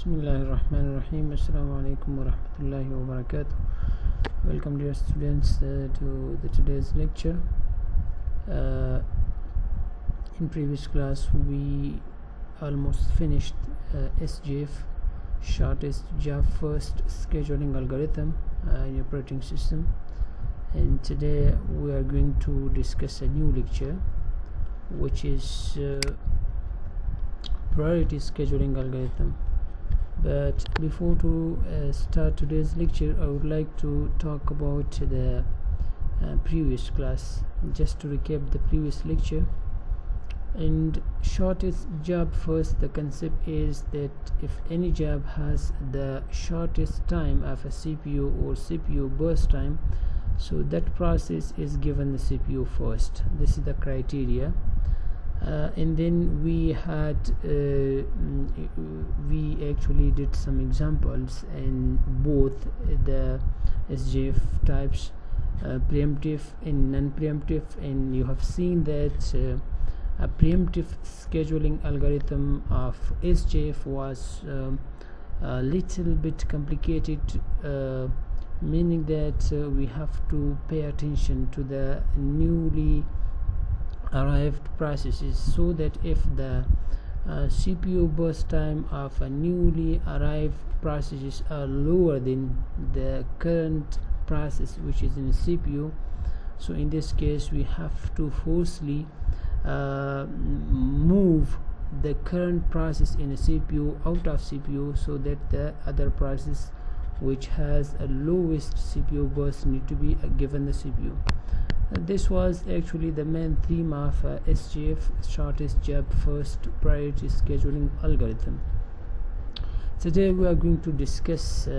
Bismillahirrahmanirrahim. Assalamu alaikum wa rahmatullahi wa barakatuh. Welcome dear students to today's lecture. In previous class we almost finished SJF, shortest job first scheduling algorithm in operating system, and today we are going to discuss a new lecture which is priority scheduling algorithm. But before to start today's lecture, I would like to talk about the previous class, just to recap the previous lecture. And shortest job first, the concept is that if any job has the shortest time of a CPU or CPU burst time, so that process is given the CPU first. This is the criteria. And then we actually did some examples in both the SJF types, preemptive and non-preemptive, and you have seen that a preemptive scheduling algorithm of SJF was a little bit complicated, meaning that we have to pay attention to the newly arrived processes, so that if the CPU burst time of a newly arrived processes are lower than the current process which is in the CPU, so in this case we have to forcefully move the current process in a CPU out of CPU, so that the other process which has a lowest CPU burst need to be given the CPU. This was actually the main theme of SJF, shortest job first priority scheduling algorithm. Today we are going to discuss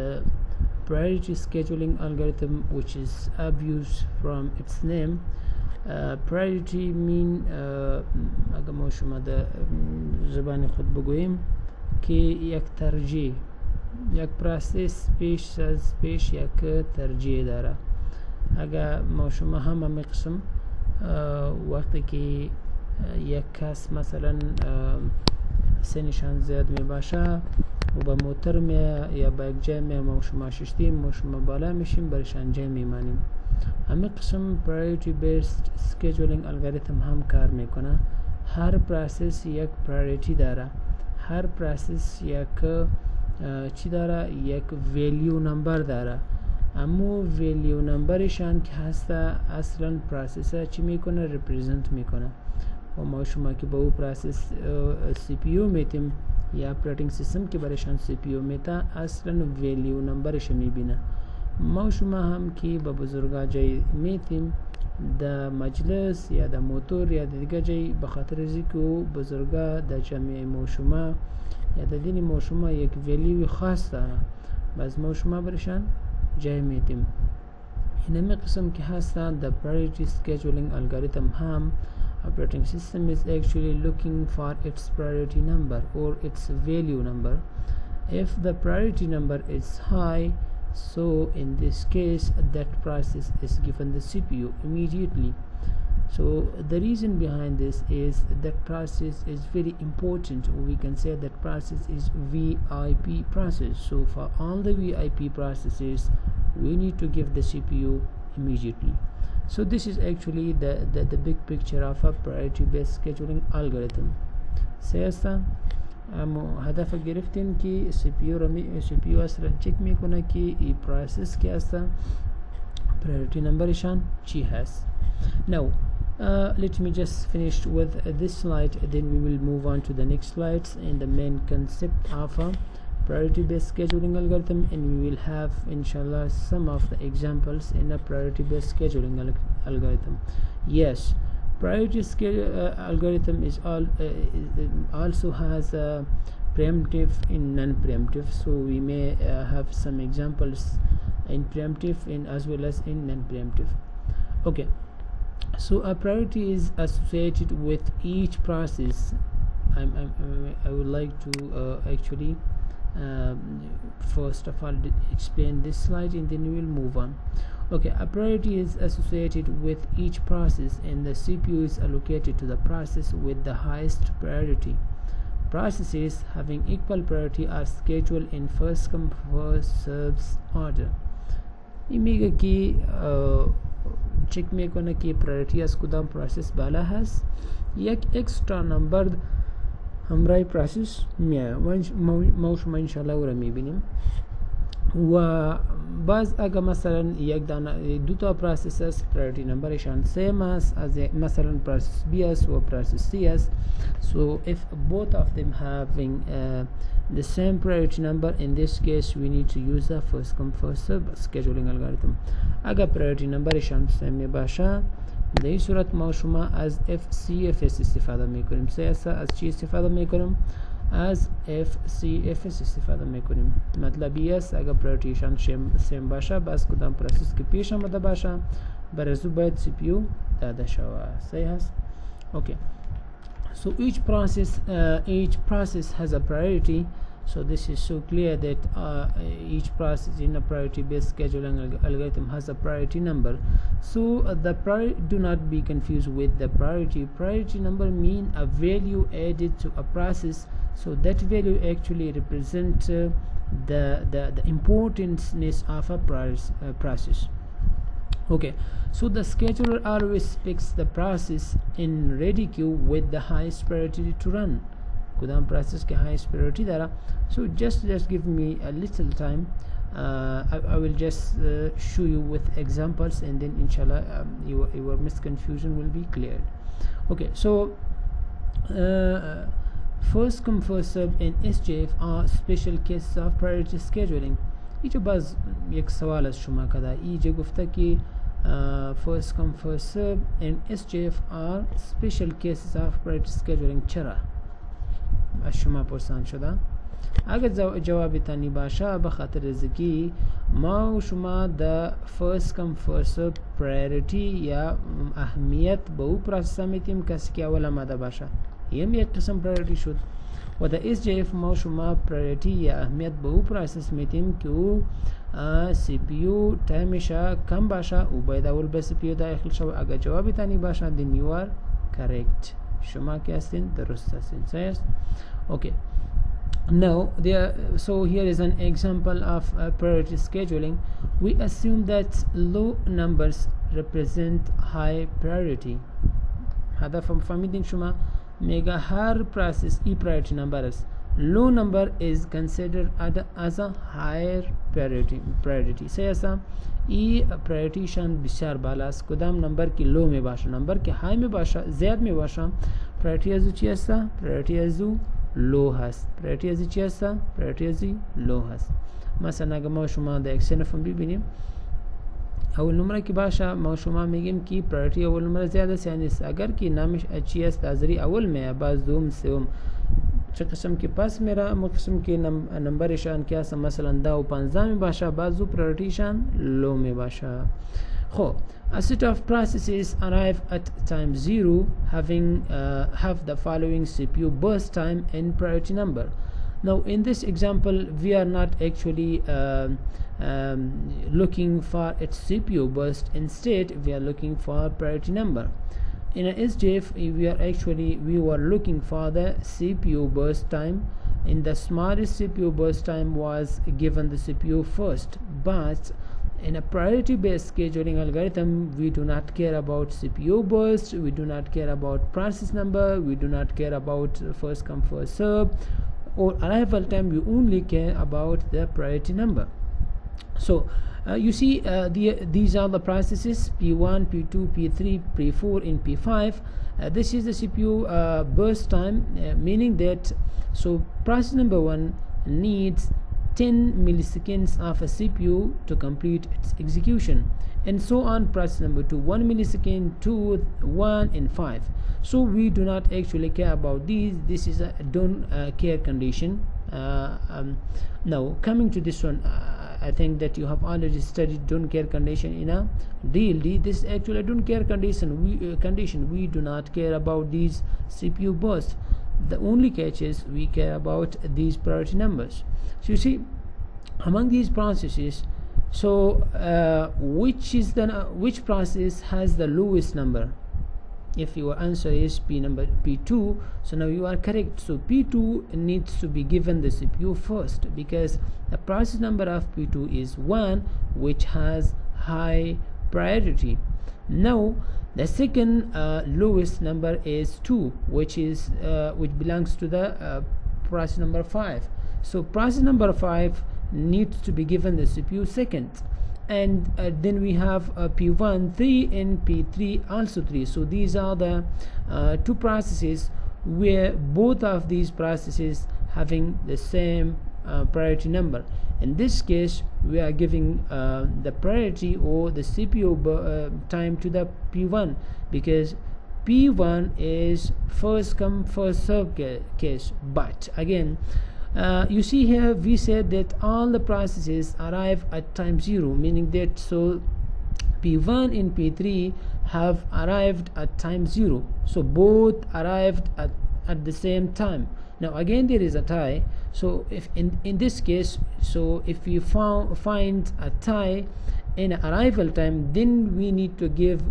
priority scheduling algorithm, which is obvious from its name. Priority mean اگر ما شما در زبان خود بگوییم که یک ترجیح، یک پروسس پیش از پیش یک ترجیح داره. اگر ما شما هم قسم وقتی که یک کس مثلا سنشان زیاد می باشه و با موتر می یا با یک جای می ما شما ششتیم، ما شما بالا میشیم برشان جای میمانیم. همین قسم priority based scheduling algorithm هم کار میکنه. هر پروسس یک priority داره، هر پروسس یک چی داره، یک value number داره. اما ویلیو نمبرشان که هست اصلا پروسسر چی میکنه، ریپرزنت میکنه. و ما شما که با او پروسس سی پی یو میتیم یا اپریتینگ سیستم که برشان سی پی یو میتا اصلا ویلیو نمبرش میبینه. ما شما هم که با بزرگا جای میتیم در مجلس یا در موتور یا در دیگه جای، بخاطر ازی که بزرگا در جمعه ما شما یا در دین ما شما یک ویلیو خاص داره، باز ما شما برشان جای میتیم. این همه قسم که هستن the priority scheduling algorithm هم operating system is actually looking for its priority number or its value number. If the priority number is high, so in this case that process is given the CPU immediately. So the reason behind this is that process is very important. We can say that process is VIP process. So for all the VIP processes, we need to give the CPU immediately. So this is actually the big picture of a priority based scheduling algorithm. سياستا هدف گرفتیم که CPU اصلا چک میکنه که ای پروسس که اصلا priority numberشان چی هست. Now let me just finish with this slide, then we will move on to the next slides in the main concept of a priority based scheduling algorithm, and we will have inshallah some of the examples in a priority based scheduling algorithm. Yes, priority algorithm is also has a preemptive and non-preemptive, so we may have some examples in preemptive and as well as in non-preemptive. Okay, so a priority is associated with each process. I would like to actually first of all explain this slide and then we will move on. Okay, a priority is associated with each process and the CPU is allocated to the process with the highest priority. processes having equal priority are scheduled in first come first serves order. این میگه که چک میکنه که پرایورتی از کدام پروسس بالا هست، یک اکسترا نمبر همراه پروسس میاد ما شما انشالله او را میبینیم. و باز اگر مثلا یک دانه دو تا پروسس است پرایورتی نمبرشان سیم است، از مثلا پروسس بی است و پروسس سی است. So if both of them having the same priority number, in this case we need to use the first come first serve scheduling algorithm. اگر priority نمبرشان سیم باشه در این صورت ما شما از FCFS استفاده میکنیم. سیاسا از چی استفاده میکنیم؟ از FCFS استفاده میکنیم. مطلبی است اگر پرایورتیشان سیم باشه باز کدام پروسس که پیش آمده باشه بر از او باید CPU داده شود. صحیح است؟ اوکی. So each process has a priority. So this is so clear that each process in a priority based scheduling algorithm has a priority number. So do not be confused with the priority number mean a value added to a process. So that value actually represent the importance of a process. Okay, so the scheduler always picks the process in ready queue with the highest priority to run. کدام process ke highest priority dara. So just give me a little time. I will just show you with examples, and then inshallah your misconfusion will be cleared. Okay, so first come first serve and SJF are special cases of priority scheduling. اینجا باز یک سوال از شما کده اینجا گفته که first come first serve and SJF are special cases of priority scheduling. چرا از شما پرسان شده؟ اگر جواب تانی باشه بخاطر ازکی ما و شما د first come first serve priority یا اهمیت به او پروسس میتیم کسی که اول آمده باشه، این یک قسم priority شد. و د SJF ما و شما priority یا اهمیت به او پروسس میتیم که او CPU تایمش کم باشه و باید اول به CPU داخل شود. اگر جواب تانی باشه then you are correct. شما که هستین درست هستین. صحیح است؟ Okay. Now so here is an example of priority scheduling. We assume that low numbers represent high priority. هدف فهمیدین شما؟ میگه هر process ای priority number است. Low number is considered as a higher priority. صحیح است؟ ای priority شان بسیار بالا است. کدام نمبر که low می باشه، نمبر که high می باشه، زیاد می باشه، priority از او چی است؟ priority از او low هست. priority از او چی است؟ priority از او low هست. مثلا اگر ما شما در XNF ببینیم اول نمره که باشه ما شما میگیم که priority اول نمره زیاد است یعنی اگر که نامش چی است تازری اول میه باز دوم سوم چه قسم که پس میره اما قسم که نمبرشان که است مثلا 10 و 15 می باشه بعضو priority شان low می باشه. خب a set of processes arrive at time 0 have the following CPU burst time and priority number. Now in this example we are not actually looking for its CPU burst, instead we are looking for priority number. In a SJF we were looking for the CPU burst time. In the smallest CPU burst time was given the CPU first, but in a priority based scheduling algorithm we do not care about CPU burst, we do not care about process number, we do not care about first come first serve or arrival time, we only care about the priority number. So you see these are the processes P1, P2, P3, P4 and P5. This is the CPU burst time, meaning that so process number 1 needs 10 milliseconds of a CPU to complete its execution, and so on. Process number 2 1 millisecond, 2, 1 and 5. So we do not actually care about these. This is a don't care condition. Now coming to this one, I think that you have already studied don't care condition in a DLD. This is actually a don't care condition. We do not care about these CPU bursts. The only catch is we care about these priority numbers. So you see among these processes, so which process has the lowest number? if your answer is P2, so now you are correct. So P2 needs to be given the CPU first, because the process number of P2 is 1, which has high priority. Now the second lowest number is 2, which belongs to the process number 5. So process number 5 needs to be given the CPU second, and then we have P1 3 and P3 also 3. So these are the two processes where both of these processes having the same priority number. In this case, we are giving the priority or the CPU time to the P1, because P1 is first come first serve case. But again, you see here we said that all the processes arrive at time 0, meaning that so P1 and P3 have arrived at time 0, so both arrived at the same time. Now again there is a tie, so if in this case, so if we find a tie in arrival time, then we need to give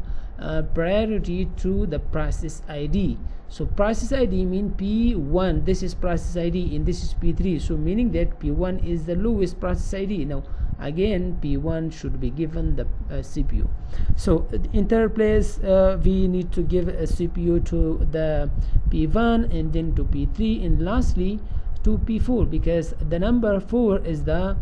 priority to the process ID. So process ID mean P1, this is process ID, and this is P3, so meaning that P1 is the lowest process ID. Now again P1 should be given the CPU. So in third place, we need to give a CPU to the P1, and then to P3, and lastly to P4, because the number 4 is the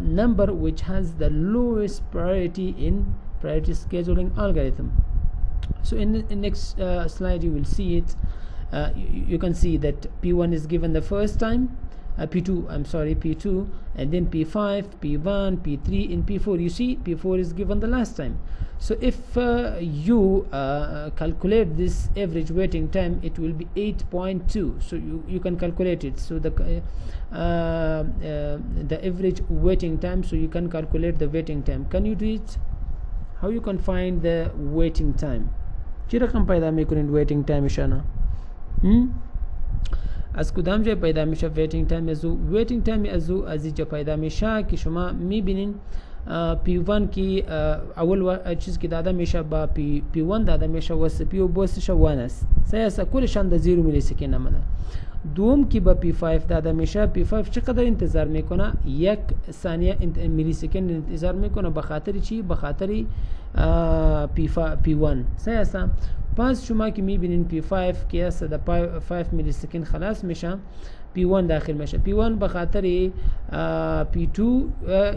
number which has the lowest priority in priority scheduling algorithm. So in the next slide you will see it. You can see that P1 is given the first time, P2, and then P5, P1, P3, and P4. You see P4 is given the last time. So if you calculate this average waiting time, it will be 8.2. so you can calculate it. So the average waiting time, so you can calculate the waiting time. Can you do it? How you can find the waiting time? چی رقم پیدا میکنین waiting time شانا؟ از کدام جای پیدا میشه waiting time ازو؟ waiting time ازو از اینجا پیدا میشه که شما میبینین P1 کی اول چیز که داده میشه با P1 داده میشه و CPU بوستش 1 است. سیاسا کلشان در 0 میلی سکند آمده. دوم کی با P5 داده میشه، P5 چقدر انتظار میکنه؟ 1 ثانیه میلی سکند انتظار میکنه. بخاطر چی؟ بخاطر P1. سیاسا پس شما که میبینین P5 که است در 5 میلی سکند خلاص میشه، P1 داخل میشه. P1 بخاطر P2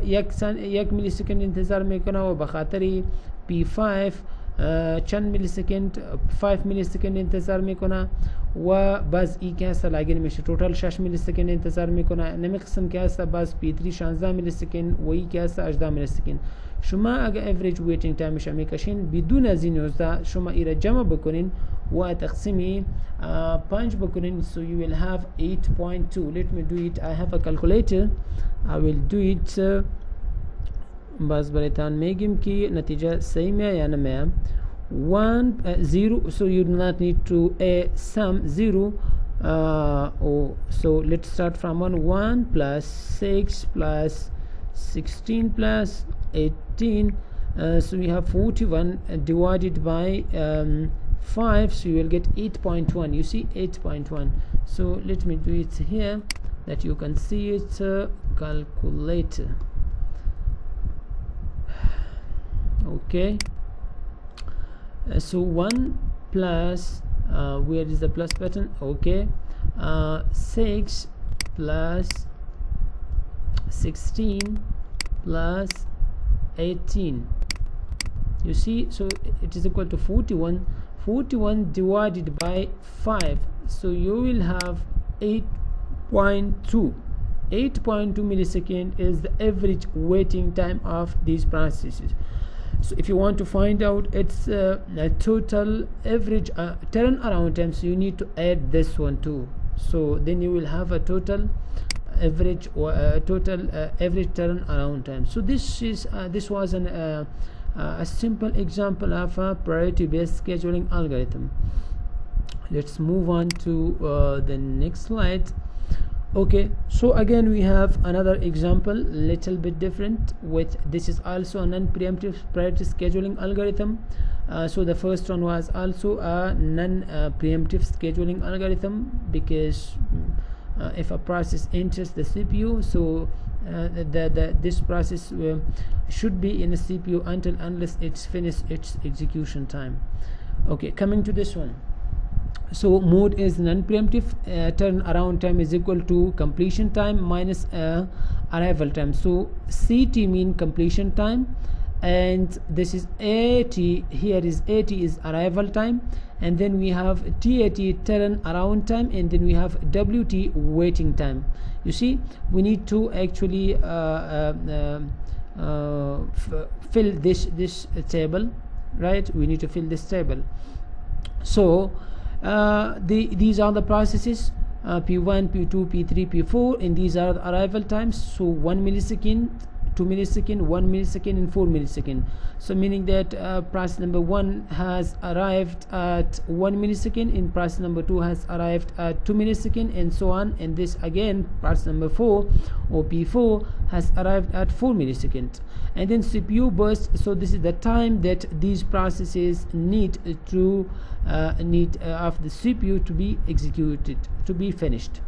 1 میلی سکند انتظار میکنه و بخاطر P5 چند میلی سکند 5 میلی سکند انتظار میکنه و باز ای که هست لاگین میشه توتال 6 میلی سکند انتظار میکنه. نمی قسم که هست باز P3 16 میلی سکند و ای که هست 18 میلی سکند. شما اگه افریج ویتینگ تایمش میکشین بدون از این 19 شما ایره جمع بکنین و تقسیمی 5 بکنین. So you will have 8.2. Let me do it. I have a calculator. I will do it. باز برایتان میگیم که نتیجه صحیح میه یا نمیه. 1 0. So you do not need to sum 0. So let's start from 1 plus 6 plus 16 plus 18. So we have 41 divided by 5, so you will get 8.1. You see 8.1. So let me do it here that you can see it. Calculator. Okay. So 1 plus where is the plus button? Okay. 6 plus 16 plus 18. You see, so it is equal to 41. 41 divided by 5, so you will have 8.2. 8.2 millisecond is the average waiting time of these processes. So if you want to find out its total average turnaround time, so you need to add this one too. So then you will have a total average average turnaround time. So this was a simple example of a priority based scheduling algorithm. Let's move on to the next slide. Okay, so again we have another example, little bit different. With this is also a non-preemptive priority scheduling algorithm. So the first one was also a non-preemptive scheduling algorithm, because if a process enters the CPU, so this process should be in the CPU unless it's finished its execution time. Okay, coming to this one. So mode is non-preemptive. Turnaround time is equal to completion time minus arrival time. So CT mean completion time, and this is AT. Here is AT is arrival time, and then we have TAT turnaround time, and then we have WT waiting time. You see, we need to actually fill this table, right? We need to fill this table. So these are the processes, P1, P2, P3, P4, and these are the arrival times. So 1 millisecond, 2 millisecond, 1 millisecond, and 4 millisecond. So meaning that process number 1 has arrived at 1 millisecond, and process number 2 has arrived at 2 millisecond, and so on. And this again, process number 4 or P4 has arrived at 4 millisecond. And then CPU burst. So this is the time that these processes need to of the CPU to be executed, to be finished.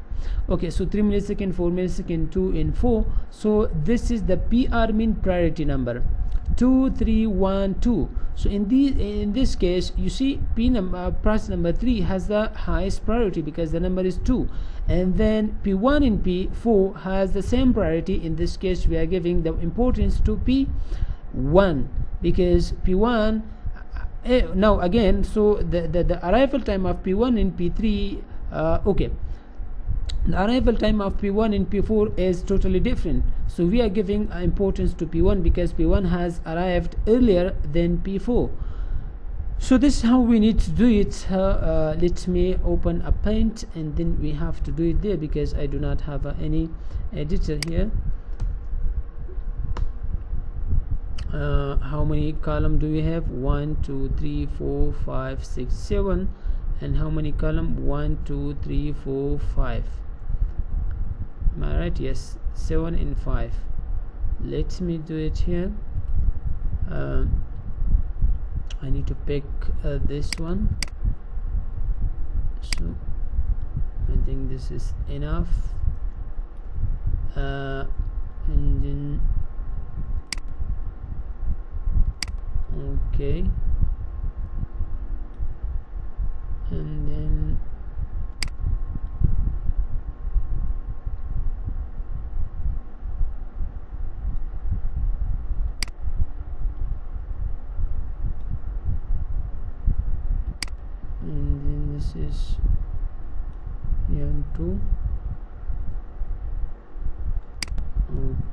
Okay, so 3 millisecond, 4 millisecond, 2 and 4. So this is the PR mean priority number, 2, 3, 1, 2. So in this case, you see process number 3 has the highest priority because the number is 2, and then P1 and P4 has the same priority. In this case, we are giving the importance to P1 because P1 now again, so the arrival time of P1 and P3 okay, the arrival time of P1 and P4 is totally different. So we are giving importance to P1 because P1 has arrived earlier than P4. So this is how we need to do it. Let me open a Paint, and then we have to do it there because I do not have any editor here. How many column do we have? 1, 2, 3, 4, 5, 6, 7. And how many column? 1, 2, 3, 4, 5. Am I right? Yes, 7 and 5. Let me do it here. I need to pick this one. So I think this is enough. And then okay, and then this is M2.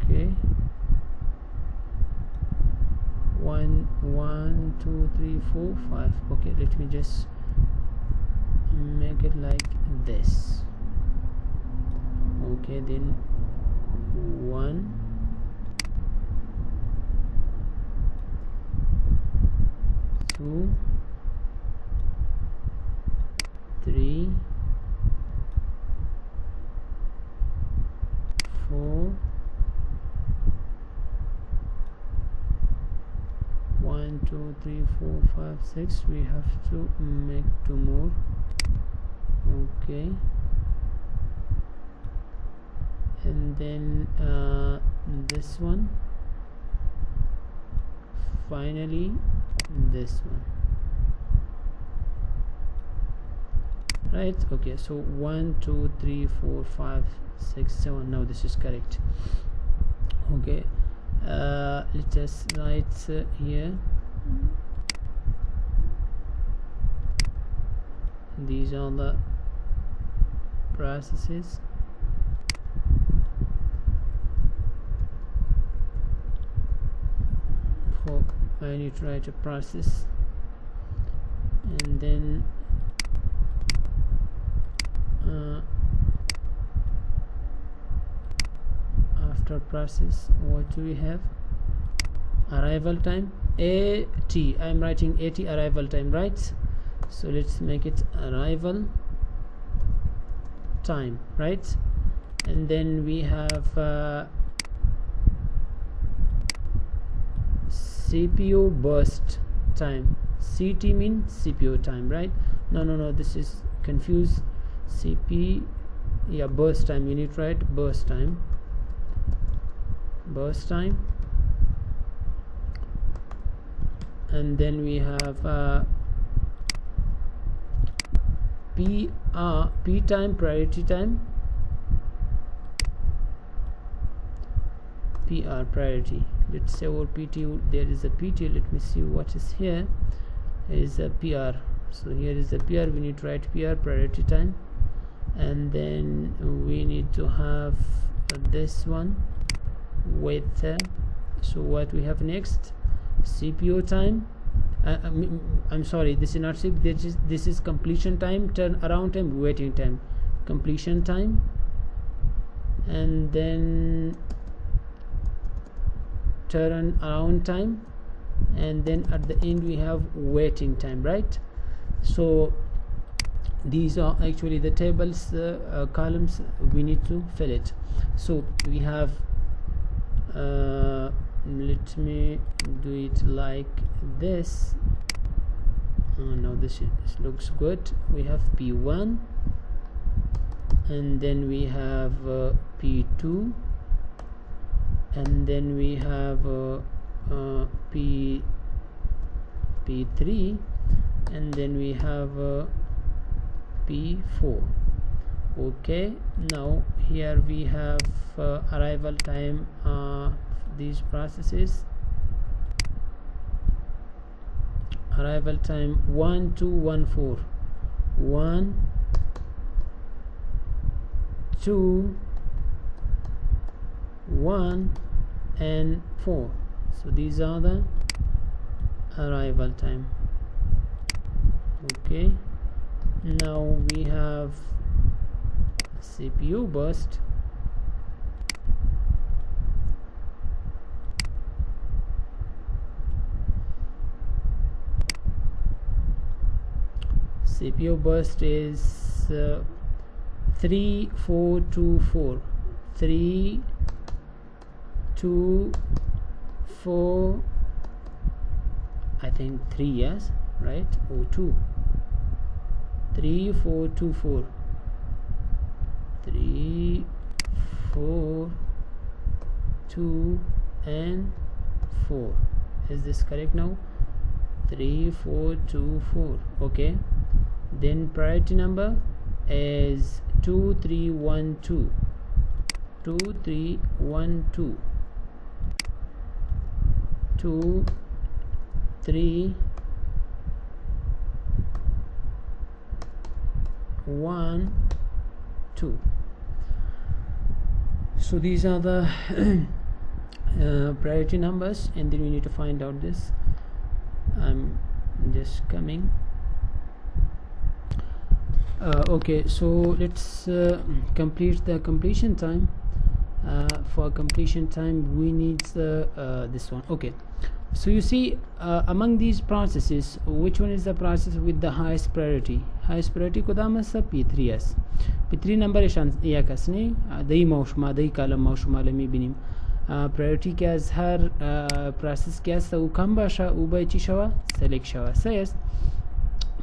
Okay, 1, 2, 3, 4, 5. Okay, let me just make it like this. Okay, then 1, 2, 3, 4, 1, 2, 3, 4, 5, 6. We have to make 2 more. Okay, and then this one, finally this one, right? Okay, so 1, 2, 3, 4, 5, 6, 7. Now this is correct. Okay, let us write here. These are the processes. I need to write a process, and then after process, what do we have? Arrival time, AT. I'm writing AT, arrival time, right? So let's make it arrival time, right? And then we have CPU burst time. CT means CPU time, right? No, this is confused. CP, yeah, burst time, you need to write burst time. And then we have P time, priority time. PR, priority. Let's say over PT there is a PT. Let me see what is here. Is a PR. So here is a PR. We need to write PR, priority time. And then we need to have this one with so what we have next, CPU time. I'm sorry, this is not CPU, this is completion time, turnaround time, waiting time. Completion time, and then turn around time, and then at the end we have waiting time, right? So these are actually the tables, columns we need to fill it. So we have let me do it like this. Now this looks good. We have P1, and then we have P2, and then we have P3, and then we have P4. Okay, now here we have arrival time, these processes. Arrival time 1, 2, 1, 4. 1, 2, 1, and 4. So these are the arrival time. Okay, now we have CPU burst. CPU burst is 3, 4, 2, 4. 3, 2, 4. I think 3, yes, right? Or 2. 3, 4, 2, 4. 3, 4, 2, and 4. Is this correct now? 3, 4, 2, 4. Okay. Then priority number is 2, 3, 1, 2. 2, 3, 1, 2. 2, 3, 1, 2. So these are the priority numbers, and then we need to find out this. I'm just coming. Okay, so let's complete the completion time. For completion time we need this one. Okay, so you see among these processes, which one is the process with the highest priority? Highest priority kodamasa P3s. P3 number shan yakasni dai maushma dai kalam maushma lami binim priority ke az har process ke as u kam basha u bai chi shawa select shawa says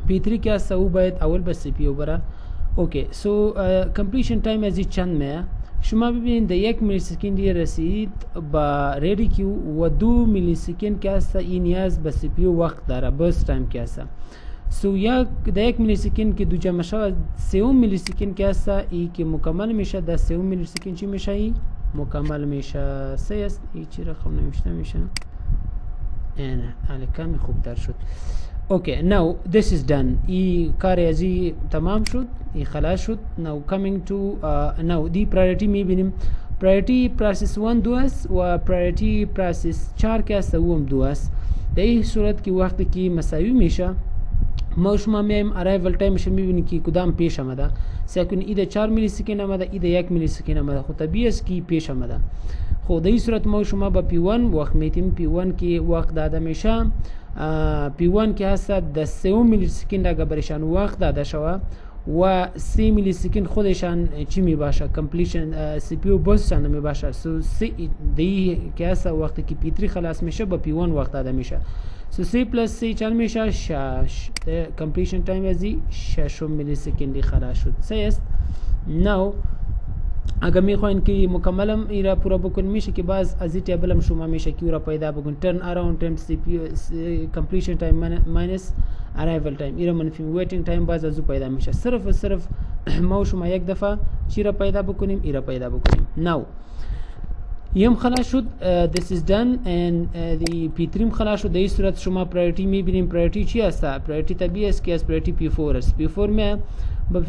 P3 ke as u bai awal bas CPU bara. Okay, so completion time as chand mein شما ببینید در 1 میلی سکندی رسید با ریدی کیو و 2 میلی سکند که هست این نیاز به سی پی یو وقت داره برست تایم که هست. سو در 1 میلی سکند که دو جمع شود 3 میلی سکند که هست ای که مکمل میشه در 3 میلی سکند چی میشه ای مکمل میشه. سه است ای چی رقم نمیشته میشه اینه حالا کمی خوب در شد. Okay, now this is done. ای کار ازی تمام شد، ای خلاص شد. Now coming to now دی priority میبینیم. priority process 1 2 است و priority process 4 که است و هم 2 است. در این صورت که وقتی که مساوی میشه ما شما میایم arrival time میشه میبینیم که کدام پیش آمده. سیکون ایده 4 میلی سکند آمده، ایده 1 میلی سکند آمده. خود طبیعی است که پیش آمده. خود در این صورت ما شما با P1 وقت میتیم P1 که وقت داده میشه P1 که هست 3 میلی سکند اگر برشان وقت داده شوه و 3 میلی سکند خودشان چی می باشه کمپلیشن سی پی یو بازشان می باشه. سو دی که هست وقتی که پی 3 خلاص میشه با پی 1 وقت داده میشه. سو 3 پلس 3 چند میشه 6. کمپلیشن تایم ازی 6 میلی سکندی خلاص شد. صحیح است. نو اگر میخواین که مکملم ایرا پورا بکن میشه که باز از این تیبل هم شما میشه که ایرا پیدا بکن turn around time CPU completion time minus arrival time ایرا منفی waiting time باز از او پیدا میشه. صرف و صرف ما شما یک دفعه چی را پیدا بکنیم ایرا پیدا بکنیم. now یم خلاص شد this is done and the P3 خلاص شد. در این صورت شما priority میبینیم. priority چی هسته؟ priority طبیعی است که از priority P4 است. P4 می با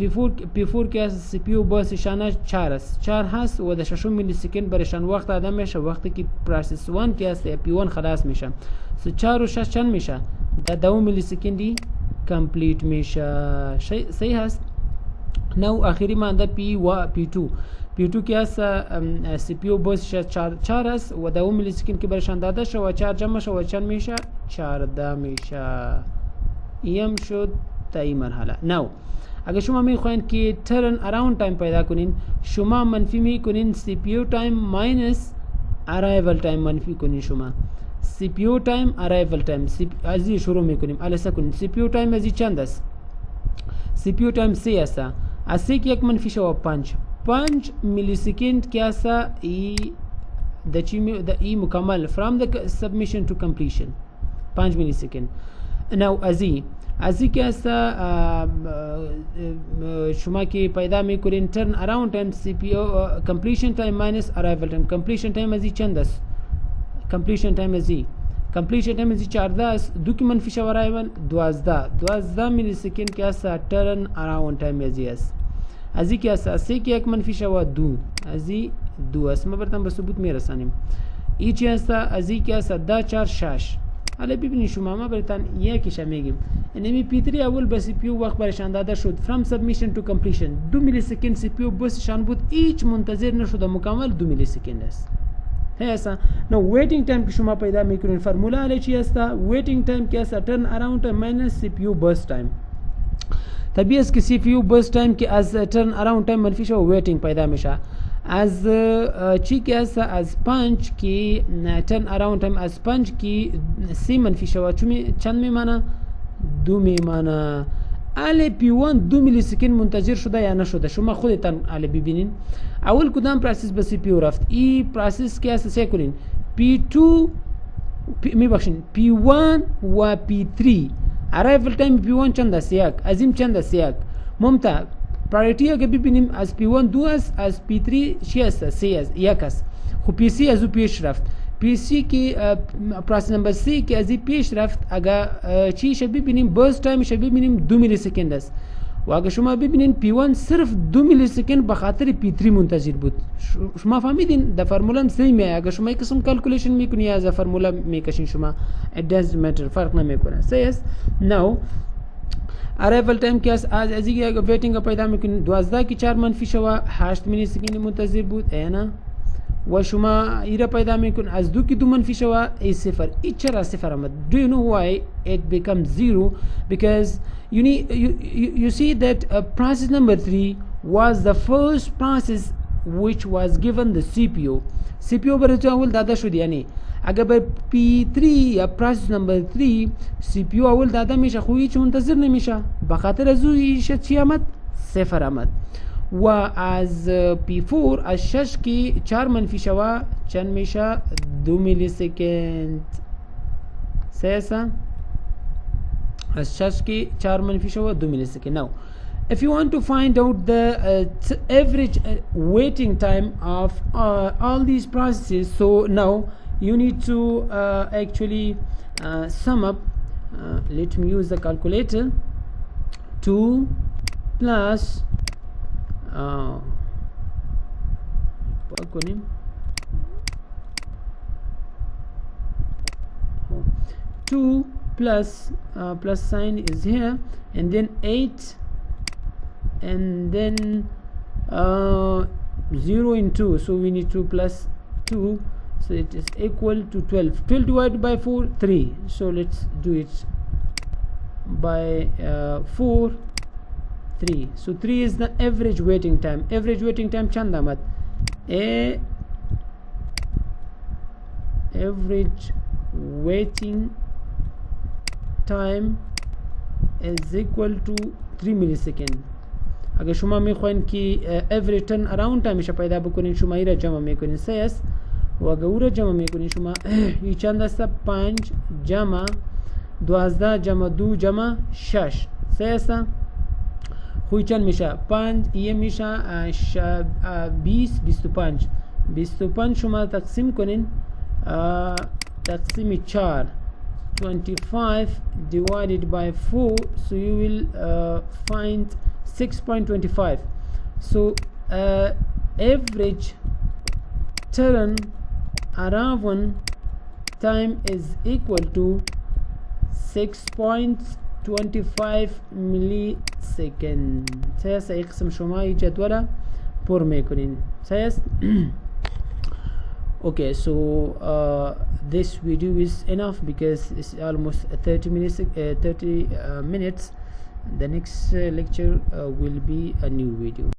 P4 که از CPU بازشانه 4 است. 4 هست و در 6 میلی سکند برشان وقت داده میشه وقتی که پروسس 1 که است P1 خلاص میشه. سو 4 و 6 چند میشه؟ در 2 میلی سکندی کمپلیت میشه. صحیح هست. نو آخری مانده P2 که است CPU بازش 4 است و 2 میلی سکند که برشان داده شد و 4 جمع شد و چند میشه؟ 14 میشه. ایم شد تا این مرحله. نو اگر شما میخواین که turn around time پیدا کنین شما منفی میکنین CPU time minus arrival time منفی کنین. شما CPU time arrival time از این شروع میکنیم. الاسا کنین CPU time از این چند است؟ CPU time 3 است. از 3 که یک منفی شو 5 میلی سکند که است ای مکمل from the submission to completion 5 میلی سکند. نو از این که است شما که پیدا میکنین turn around time CPU completion time minus arrival time completion time از این چند است؟ completion time از این 14 است. دو که منفی شو arrival 12 میلی سکند که است turn around time از این است. از این که است 3 که یک منفی شو 2 از این 2 است. ما براتون به ثبوت میرسانیم. این چی است؟ از این که است 10 4 6. حالا ببینید شما ما براتون یکیش میگیم. اینمی P3 اول به CPU وقت برشان داده شد from submission to completion 2 میلی سکند CPU بسشان بود هیچ منتظر نشد مکمل 2 میلی سکند است. هسا نو waiting time که شما پیدا میکنین فرموله علی چی است؟ waiting time که است turn around time minus CPU burst time. طبیعی است که CPU burst time که از turn around time منفی شو waiting پیدا میشه. از چی که است از 5 که turn around time از 5 که 3 منفی شو چند میمانه؟ 2 میمانه. اله P1 2 میلی سکند منتظر شده یا نشده شما خودتان اله ببینین. اول کدام پروسس به CPU رفت؟ این پروسس که است سه کنین P2 میبخشین P1 و P3 arrival time P1 چند است؟ 1. از این چند است؟ 1. ممتاز. priority اگه ببینیم از P1 2 است از P3 چی است؟ 3 است 1 است. خب PC از او پیش رفت. PC که پروسس نمبر 3 که از این پیش رفت اگه چی شه ببینیم برست تایم شه ببینیم 2 میلی سکند است و اگه شما ببینین P1 صرف 2 میلی سکند به خاطر P3 منتظر بود. شما فهمیدین در فرموله سیمه. اگه شما یک قسم کلکولیشن میکنی از فرموله میکشین شما it doesn't matter فرق نمیکنه. صحیح است. now arrival time که از این ویتینگ پیدا میکنین 12 که 4 منفی شوه 8 میلی سکند منتظر بود اینا و شما ایره پیدا میکن از 2 که 2 منفی شوه ای صفر. ای چرا صفر آمد؟ do you know why it becomes 0? because you see that process number 3 was the first process which was given the CPU برای اول داده شد. یعنی اگر به P3 یا پروسس نمبر 3 CPU اول داده میشه خو هیچ منتظر نمیشه به خاطر از او چی آمد؟ صفر آمد. و از P4 از 6 که 4 منفی شوه چند میشه؟ 2 میلی سکند. سیسا از 6 که 4 منفی شوه 2 میلی سکند. now if you want to find out the average waiting time of all these processes, so now you need to actually sum up. Let me use the calculator. 2 plus 2 plus plus sign is here and then 8 and then 0 and 2, so we need to plus 2, so it is equal to 12 divided by 4 3, so let's do it by 4 3. So 3 is the average waiting time. Average waiting time چند آمد؟ average waiting time is equal to 3 millisecond. اگر شما میخواین که average turn around timeش پیدا بکنین شما این را جمع میکنین 3 است و اگر او را جمع میکنین شما این چند است؟ 5 جمع 12 جمع 2 جمع 6 3 است. خوی چند میشه؟ 5 یه میشه 20 25 شما تقسیم کنین تقسیم 4 25 divided by 4 so you will find 6.25. so average turn around time is equal to 6.25 millisecond. سيس أي قسم شماعي جدولة پر میکنین سيس. Okay, so this video is enough because it's almost 30 minutes. The next lecture will be a new video.